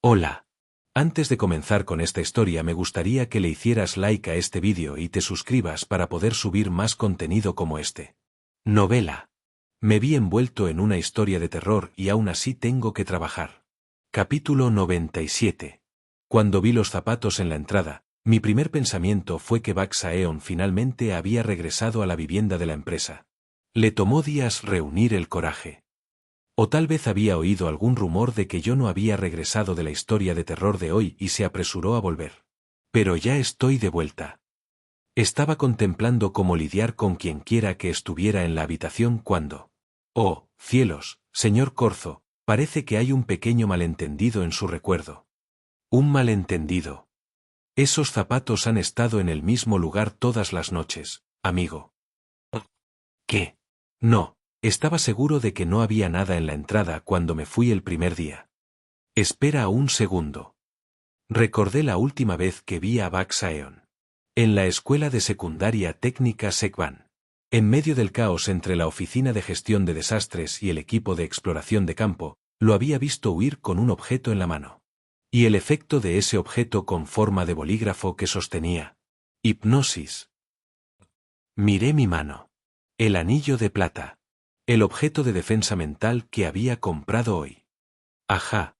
Hola. Antes de comenzar con esta historia me gustaría que le hicieras like a este vídeo y te suscribas para poder subir más contenido como este. Novela. Me vi envuelto en una historia de terror y aún así tengo que trabajar. Capítulo 97. Cuando vi los zapatos en la entrada, mi primer pensamiento fue que Baksaeon finalmente había regresado a la vivienda de la empresa. Le tomó días reunir el coraje. O tal vez había oído algún rumor de que yo no había regresado de la historia de terror de hoy y se apresuró a volver. Pero ya estoy de vuelta. Estaba contemplando cómo lidiar con quien quiera que estuviera en la habitación cuando... Oh, cielos, señor Corzo, parece que hay un pequeño malentendido en su recuerdo. Un malentendido. Esos zapatos han estado en el mismo lugar todas las noches, amigo. ¿Qué? No. Estaba seguro de que no había nada en la entrada cuando me fui el primer día. Espera un segundo. Recordé la última vez que vi a Baksaeon. En la escuela de secundaria técnica Sekban. En medio del caos entre la oficina de gestión de desastres y el equipo de exploración de campo, lo había visto huir con un objeto en la mano. Y el efecto de ese objeto con forma de bolígrafo que sostenía. Hipnosis. Miré mi mano. El anillo de plata. El objeto de defensa mental que había comprado hoy. Ajá.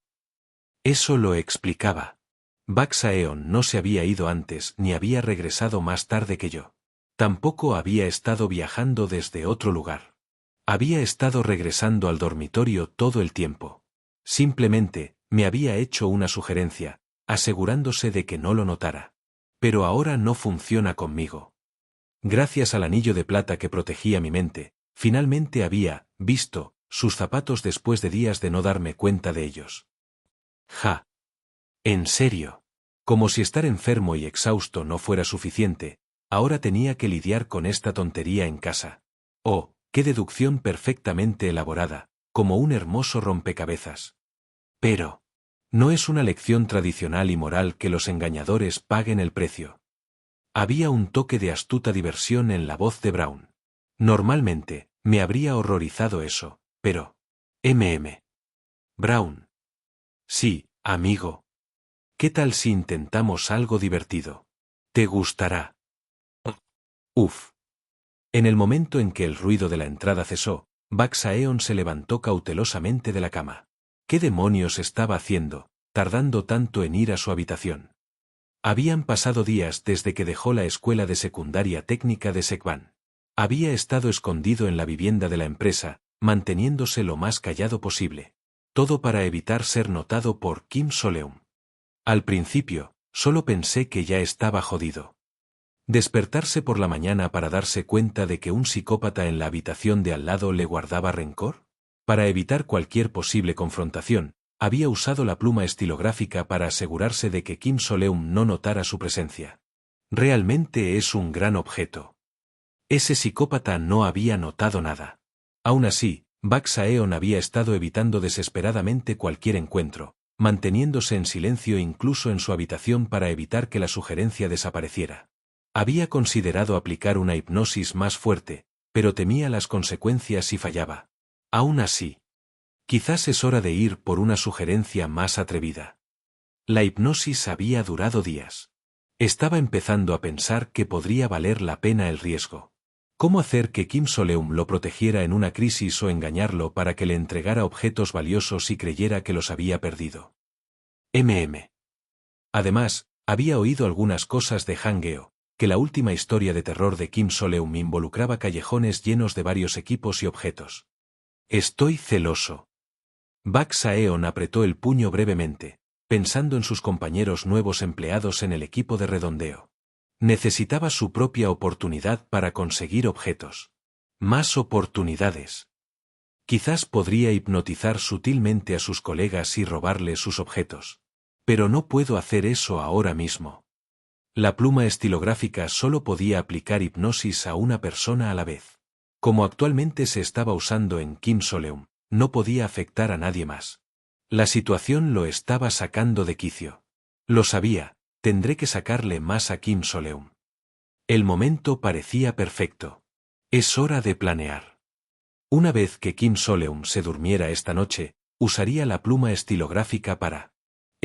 Eso lo explicaba. Baksaeon no se había ido antes ni había regresado más tarde que yo. Tampoco había estado viajando desde otro lugar. Había estado regresando al dormitorio todo el tiempo. Simplemente, me había hecho una sugerencia, asegurándose de que no lo notara. Pero ahora no funciona conmigo. Gracias al anillo de plata que protegía mi mente, finalmente había visto sus zapatos después de días de no darme cuenta de ellos. Ja. En serio. Como si estar enfermo y exhausto no fuera suficiente, ahora tenía que lidiar con esta tontería en casa. Oh, qué deducción perfectamente elaborada, como un hermoso rompecabezas. Pero, no es una lección tradicional y moral que los engañadores paguen el precio. Había un toque de astuta diversión en la voz de Brown. Normalmente, me habría horrorizado eso, pero... Brown. Sí, amigo. ¿Qué tal si intentamos algo divertido? ¿Te gustará? Uf. En el momento en que el ruido de la entrada cesó, Baksaeon se levantó cautelosamente de la cama. ¿Qué demonios estaba haciendo, tardando tanto en ir a su habitación? Habían pasado días desde que dejó la escuela de secundaria técnica de Sekban. Había estado escondido en la vivienda de la empresa, manteniéndose lo más callado posible. Todo para evitar ser notado por Kim Soleum. Al principio, solo pensé que ya estaba jodido. ¿Despertarse por la mañana para darse cuenta de que un psicópata en la habitación de al lado le guardaba rencor? Para evitar cualquier posible confrontación, había usado la pluma estilográfica para asegurarse de que Kim Soleum no notara su presencia. Realmente es un gran objeto. Ese psicópata no había notado nada. Aún así, Baksaeon había estado evitando desesperadamente cualquier encuentro, manteniéndose en silencio incluso en su habitación para evitar que la sugerencia desapareciera. Había considerado aplicar una hipnosis más fuerte, pero temía las consecuencias si fallaba. Aún así, quizás es hora de ir por una sugerencia más atrevida. La hipnosis había durado días. Estaba empezando a pensar que podría valer la pena el riesgo. ¿Cómo hacer que Kim Soleum lo protegiera en una crisis o engañarlo para que le entregara objetos valiosos y creyera que los había perdido? Además, había oído algunas cosas de Hangeo, que la última historia de terror de Kim Soleum involucraba callejones llenos de varios equipos y objetos. Estoy celoso. Baksaeon apretó el puño brevemente, pensando en sus compañeros nuevos empleados en el equipo de redondeo. Necesitaba su propia oportunidad para conseguir objetos. Más oportunidades. Quizás podría hipnotizar sutilmente a sus colegas y robarles sus objetos. Pero no puedo hacer eso ahora mismo. La pluma estilográfica solo podía aplicar hipnosis a una persona a la vez. Como actualmente se estaba usando en Kim Soleum, no podía afectar a nadie más. La situación lo estaba sacando de quicio. Lo sabía, tendré que sacarle más a Kim Soleum. El momento parecía perfecto. Es hora de planear. Una vez que Kim Soleum se durmiera esta noche, usaría la pluma estilográfica para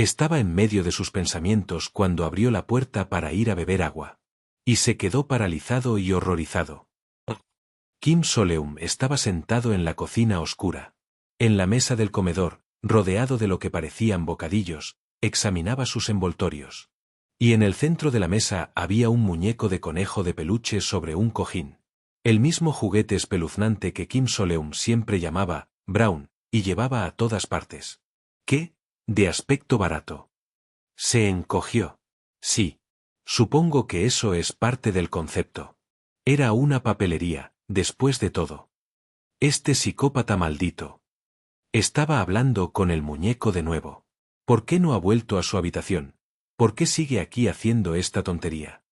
Estaba en medio de sus pensamientos cuando abrió la puerta para ir a beber agua. Y se quedó paralizado y horrorizado. Kim Soleum estaba sentado en la cocina oscura. En la mesa del comedor, rodeado de lo que parecían bocadillos, examinaba sus envoltorios. Y en el centro de la mesa había un muñeco de conejo de peluche sobre un cojín. El mismo juguete espeluznante que Kim Soleum siempre llamaba Brown, y llevaba a todas partes. ¿Qué? De aspecto barato. Se encogió. Sí. Supongo que eso es parte del concepto. Era una papelería, después de todo. Este psicópata maldito. Estaba hablando con el muñeco de nuevo. ¿Por qué no ha vuelto a su habitación? ¿Por qué sigue aquí haciendo esta tontería?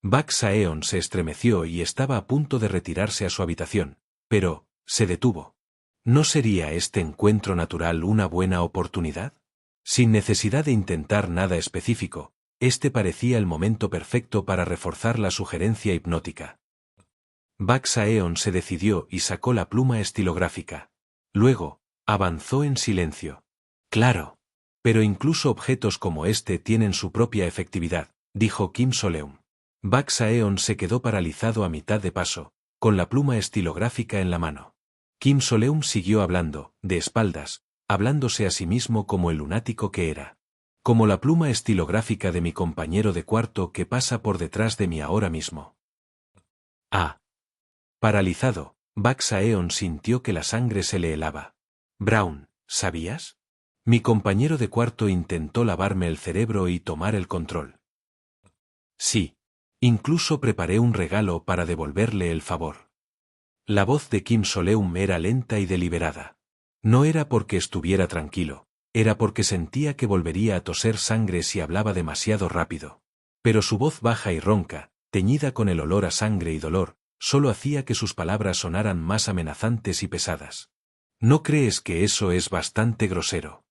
Bak Saeon se estremeció y estaba a punto de retirarse a su habitación, pero se detuvo. ¿No sería este encuentro natural una buena oportunidad? Sin necesidad de intentar nada específico, este parecía el momento perfecto para reforzar la sugerencia hipnótica. Bak Saeon se decidió y sacó la pluma estilográfica. Luego, avanzó en silencio. Claro. Pero incluso objetos como este tienen su propia efectividad, dijo Kim Soleum. Bak Saeon se quedó paralizado a mitad de paso, con la pluma estilográfica en la mano. Kim Soleum siguió hablando, de espaldas, hablándose a sí mismo como el lunático que era. Como la pluma estilográfica de mi compañero de cuarto que pasa por detrás de mí ahora mismo. Ah. Paralizado, Bak Saeon sintió que la sangre se le helaba. Brown, ¿sabías? Mi compañero de cuarto intentó lavarme el cerebro y tomar el control. Sí. Incluso preparé un regalo para devolverle el favor. La voz de Kim Soleum era lenta y deliberada. No era porque estuviera tranquilo, era porque sentía que volvería a toser sangre si hablaba demasiado rápido. Pero su voz baja y ronca, teñida con el olor a sangre y dolor, solo hacía que sus palabras sonaran más amenazantes y pesadas. ¿No crees que eso es bastante grosero?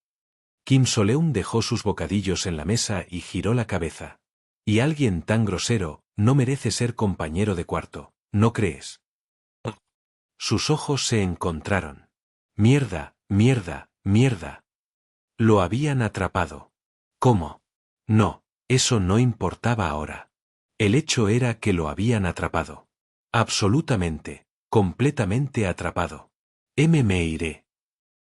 Kim Soleum dejó sus bocadillos en la mesa y giró la cabeza. Y alguien tan grosero no merece ser compañero de cuarto, ¿no crees? Sus ojos se encontraron. Mierda, mierda, mierda. Lo habían atrapado. ¿Cómo? No, eso no importaba ahora. El hecho era que lo habían atrapado. Absolutamente, completamente atrapado. Me iré.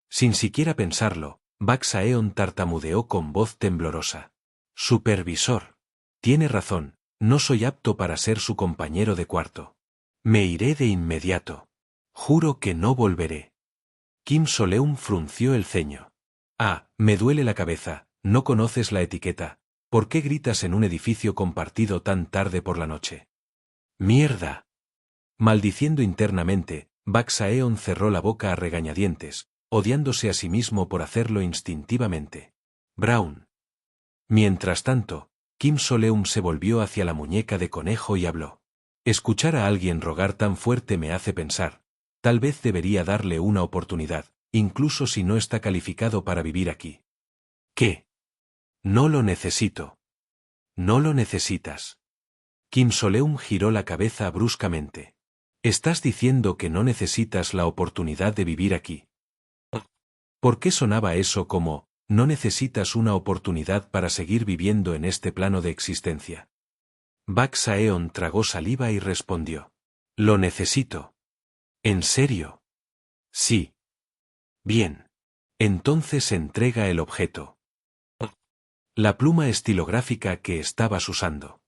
Sin siquiera pensarlo, Bak Saeon tartamudeó con voz temblorosa. Supervisor. Tiene razón, no soy apto para ser su compañero de cuarto. Me iré de inmediato. Juro que no volveré. Kim Soleum frunció el ceño. Ah, me duele la cabeza, no conoces la etiqueta. ¿Por qué gritas en un edificio compartido tan tarde por la noche? ¡Mierda! Maldiciendo internamente, Bak Saeon cerró la boca a regañadientes, odiándose a sí mismo por hacerlo instintivamente. Brown. Mientras tanto, Kim Soleum se volvió hacia la muñeca de conejo y habló. Escuchar a alguien rogar tan fuerte me hace pensar. Tal vez debería darle una oportunidad, incluso si no está calificado para vivir aquí. ¿Qué? No lo necesito. No lo necesitas. Kim Soleum giró la cabeza bruscamente. ¿Estás diciendo que no necesitas la oportunidad de vivir aquí? ¿Por qué sonaba eso como, no necesitas una oportunidad para seguir viviendo en este plano de existencia? Bak Saeon tragó saliva y respondió. Lo necesito. ¿En serio? Sí. Bien. Entonces entrega el objeto. La pluma estilográfica que estabas usando.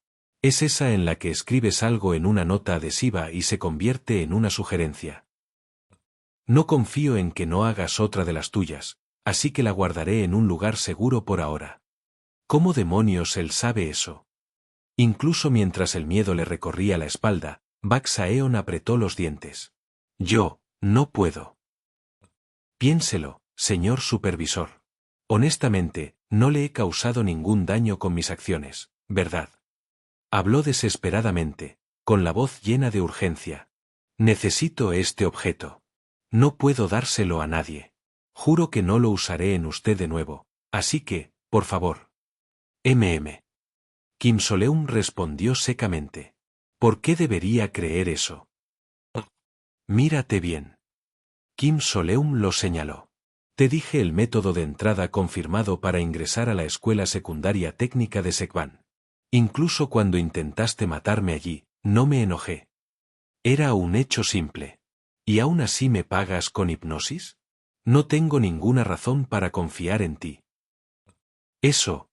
Es esa en la que escribes algo en una nota adhesiva y se convierte en una sugerencia. No confío en que no hagas otra de las tuyas, así que la guardaré en un lugar seguro por ahora. ¿Cómo demonios él sabe eso? Incluso mientras el miedo le recorría la espalda, Bak Saeon apretó los dientes. Yo, no puedo. Piénselo, señor supervisor. Honestamente, no le he causado ningún daño con mis acciones, ¿verdad? Habló desesperadamente, con la voz llena de urgencia. Necesito este objeto. No puedo dárselo a nadie. Juro que no lo usaré en usted de nuevo, así que, por favor. Kim Soleum respondió secamente. ¿Por qué debería creer eso? Mírate bien. Kim Soleum lo señaló. Te dije el método de entrada confirmado para ingresar a la escuela secundaria técnica de Sekban. Incluso cuando intentaste matarme allí, no me enojé. Era un hecho simple. ¿Y aún así me pagas con hipnosis? No tengo ninguna razón para confiar en ti. Eso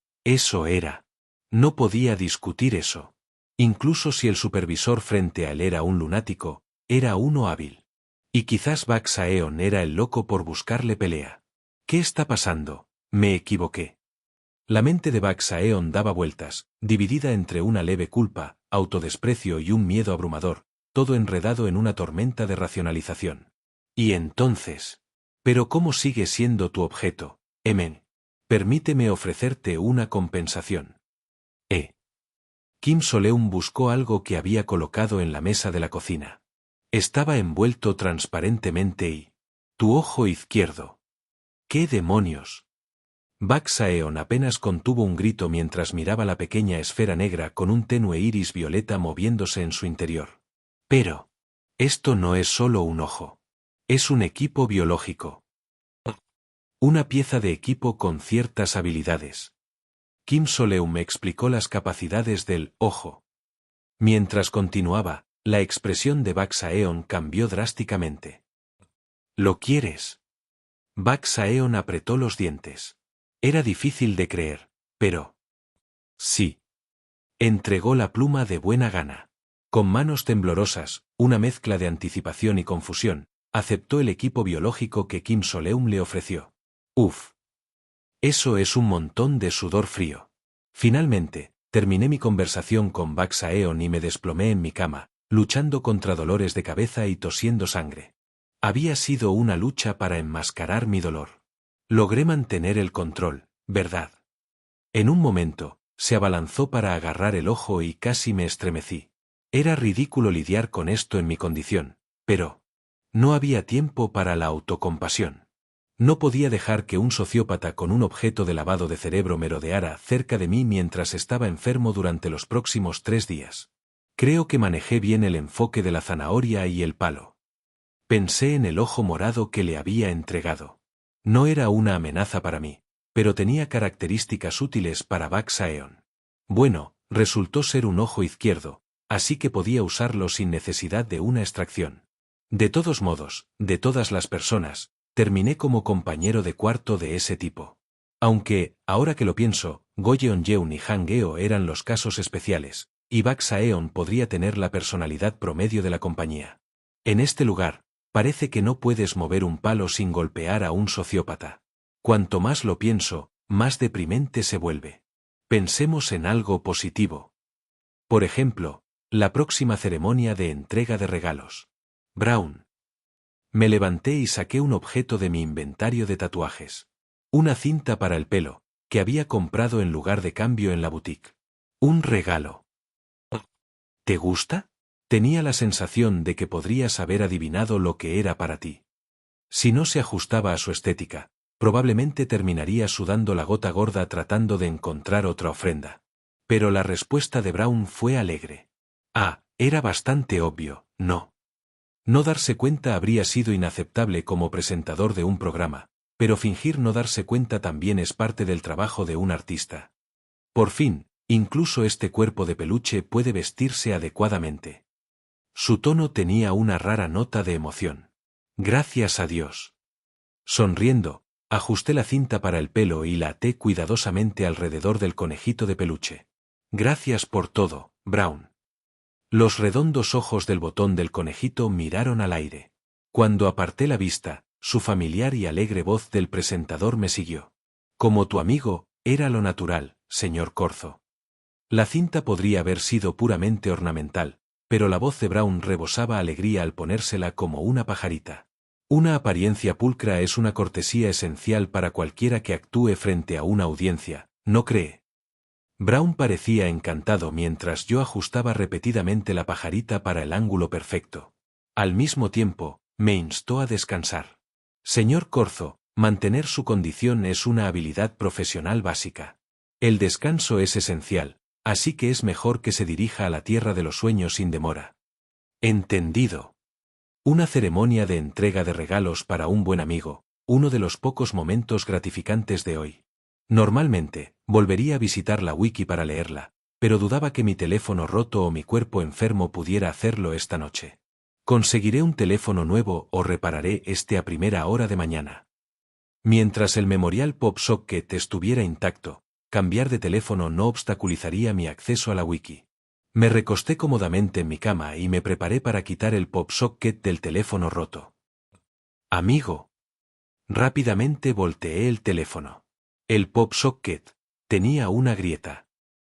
era. No podía discutir eso. Incluso si el supervisor frente a él era un lunático, era uno hábil. Y quizás Baxaeon era el loco por buscarle pelea. ¿Qué está pasando? Me equivoqué. La mente de Baxaeon daba vueltas, dividida entre una leve culpa, autodesprecio y un miedo abrumador, todo enredado en una tormenta de racionalización. Y entonces, ¿pero cómo sigue siendo tu objeto, Emen? Permíteme ofrecerte una compensación. Kim Soleum buscó algo que había colocado en la mesa de la cocina. Estaba envuelto transparentemente y... tu ojo izquierdo. ¿Qué demonios? Baxaeon apenas contuvo un grito mientras miraba la pequeña esfera negra con un tenue iris violeta moviéndose en su interior. Pero... esto no es solo un ojo. Es un equipo biológico. Una pieza de equipo con ciertas habilidades. Kim Soleum explicó las capacidades del ojo. Mientras continuaba, la expresión de Baxaeon cambió drásticamente. ¿Lo quieres? Baxaeon apretó los dientes. Era difícil de creer, pero... sí. Entregó la pluma de buena gana. Con manos temblorosas, una mezcla de anticipación y confusión, aceptó el equipo biológico que Kim Soleum le ofreció. Uf. Eso es un montón de sudor frío. Finalmente, terminé mi conversación con Baxaeon y me desplomé en mi cama, luchando contra dolores de cabeza y tosiendo sangre. Había sido una lucha para enmascarar mi dolor. Logré mantener el control, ¿verdad? En un momento, se abalanzó para agarrar el ojo y casi me estremecí. Era ridículo lidiar con esto en mi condición, pero... no había tiempo para la autocompasión. No podía dejar que un sociópata con un objeto de lavado de cerebro merodeara cerca de mí mientras estaba enfermo durante los próximos 3 días. Creo que manejé bien el enfoque de la zanahoria y el palo. Pensé en el ojo morado que le había entregado. No era una amenaza para mí, pero tenía características útiles para Baxaeon. Bueno, resultó ser un ojo izquierdo, así que podía usarlo sin necesidad de una extracción. De todos modos, de todas las personas, terminé como compañero de cuarto de ese tipo. Aunque, ahora que lo pienso, Goyeon-yeon y Han-geo eran los casos especiales, y Baxaeon podría tener la personalidad promedio de la compañía. En este lugar, parece que no puedes mover un palo sin golpear a un sociópata. Cuanto más lo pienso, más deprimente se vuelve. Pensemos en algo positivo. Por ejemplo, la próxima ceremonia de entrega de regalos. Brown. Me levanté y saqué un objeto de mi inventario de tatuajes. Una cinta para el pelo, que había comprado en lugar de cambio en la boutique. Un regalo. ¿Te gusta? Tenía la sensación de que podrías haber adivinado lo que era para ti. Si no se ajustaba a su estética, probablemente terminaría sudando la gota gorda tratando de encontrar otra ofrenda. Pero la respuesta de Brown fue alegre. Era bastante obvio, ¿no? No darse cuenta habría sido inaceptable como presentador de un programa, pero fingir no darse cuenta también es parte del trabajo de un artista. Por fin, incluso este cuerpo de peluche puede vestirse adecuadamente. Su tono tenía una rara nota de emoción. Gracias a Dios. Sonriendo, ajusté la cinta para el pelo y la até cuidadosamente alrededor del conejito de peluche. Gracias por todo, Brown. Los redondos ojos del botón del conejito miraron al aire. Cuando aparté la vista, su familiar y alegre voz del presentador me siguió. Como tu amigo, era lo natural, señor Corzo. La cinta podría haber sido puramente ornamental, pero la voz de Brown rebosaba alegría al ponérsela como una pajarita. Una apariencia pulcra es una cortesía esencial para cualquiera que actúe frente a una audiencia, ¿no cree? Brown parecía encantado mientras yo ajustaba repetidamente la pajarita para el ángulo perfecto. Al mismo tiempo, me instó a descansar. Señor Corzo, mantener su condición es una habilidad profesional básica. El descanso es esencial, así que es mejor que se dirija a la tierra de los sueños sin demora. Entendido. Una ceremonia de entrega de regalos para un buen amigo, Uno de los pocos momentos gratificantes de hoy. Normalmente, volvería a visitar la wiki para leerla, pero dudaba que mi teléfono roto o mi cuerpo enfermo pudiera hacerlo esta noche. Conseguiré un teléfono nuevo o repararé este a primera hora de mañana. Mientras el Memorial Pop Socket estuviera intacto, cambiar de teléfono no obstaculizaría mi acceso a la wiki. Me recosté cómodamente en mi cama y me preparé para quitar el Pop Socket del teléfono roto. Amigo. Rápidamente volteé el teléfono. El Pop Socket tenía una grieta.